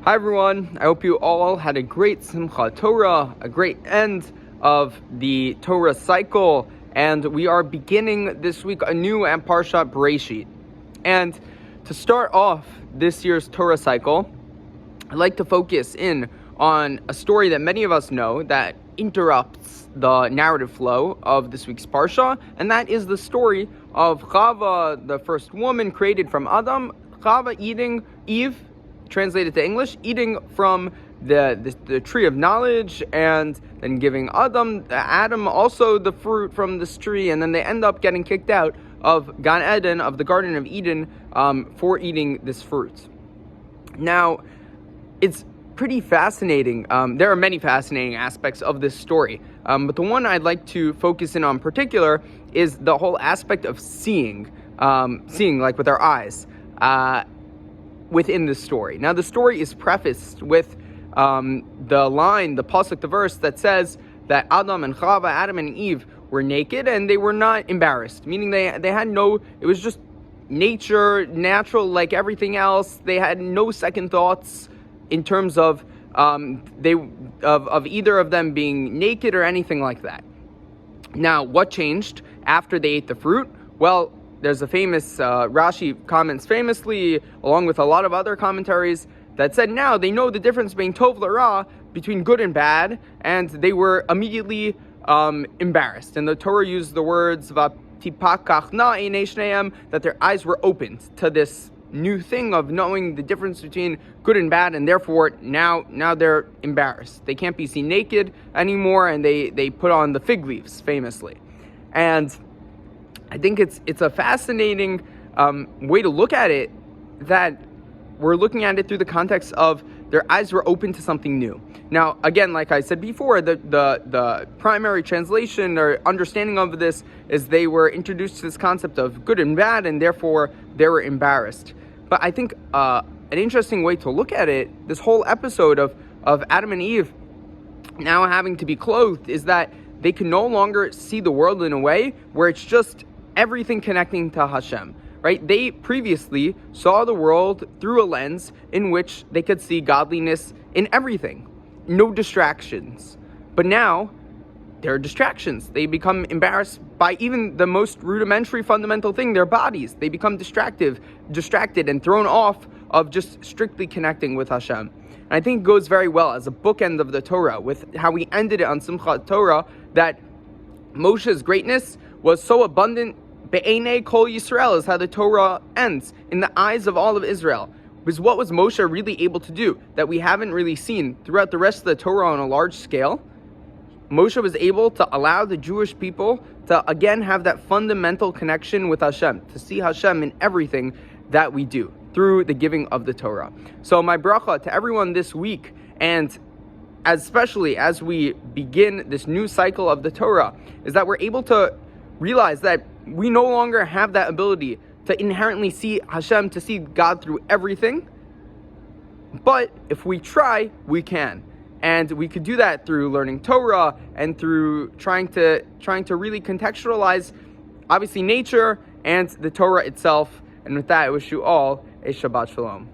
Hi everyone, I hope you all had a great Simchat Torah, a great end of the Torah cycle, and we are beginning this week anew at Parshat Bereshit. And to start off this year's Torah cycle, I'd like to focus in on a story that many of us know that interrupts the narrative flow of this week's Parsha, and that is the story of Chava, the first woman created from Adam, Chava eating Eve, translated to English, eating from the tree of knowledge, and then giving Adam also the fruit from this tree, and then they end up getting kicked out of Gan Eden, of the Garden of Eden, for eating this fruit. Now, it's pretty fascinating. There are many fascinating aspects of this story, but the one I'd like to focus in on particular is the whole aspect of seeing like with our eyes, within the story. Now, the story is prefaced with the line, the pasuk, the verse that says that Adam and Chava, Adam and Eve, were naked and they were not embarrassed, meaning they had no, it was just natural like everything else. They had no second thoughts in terms of either of them being naked or anything like that. Now, what changed after they ate the fruit? Well, there's a famous, Rashi comments famously, along with a lot of other commentaries, that said now they know the difference between tov l'ra, between good and bad, and they were immediately embarrassed. And the Torah used the words "V'tipakach na einei shneim," that their eyes were opened to this new thing of knowing the difference between good and bad, and therefore now they're embarrassed. They can't be seen naked anymore, and they put on the fig leaves, famously. And I think it's a fascinating way to look at it, that we're looking at it through the context of their eyes were open to something new. Now, again, like I said before, the primary translation or understanding of this is they were introduced to this concept of good and bad, and therefore they were embarrassed. But I think an interesting way to look at it, this whole episode of Adam and Eve now having to be clothed, is that they can no longer see the world in a way where it's just everything connecting to Hashem, right? They previously saw the world through a lens in which they could see godliness in everything, no distractions. But now there are distractions. They become embarrassed by even the most rudimentary fundamental thing, their bodies. They become distracted and thrown off of just strictly connecting with Hashem. And I think it goes very well as a bookend of the Torah with how we ended it on Simchat Torah, that Moshe's greatness was so abundant. Be'enei kol Yisrael is how the Torah ends, in the eyes of all of Israel. Because what was Moshe really able to do that we haven't really seen throughout the rest of the Torah on a large scale? Moshe was able to allow the Jewish people to again have that fundamental connection with Hashem, to see Hashem in everything that we do through the giving of the Torah. So my bracha to everyone this week, and especially as we begin this new cycle of the Torah, is that we're able to realize that we no longer have that ability to inherently see Hashem, to see God through everything. But if we try, we can. And we could do that through learning Torah and through trying to really contextualize, obviously, nature and the Torah itself. And with that, I wish you all a Shabbat Shalom.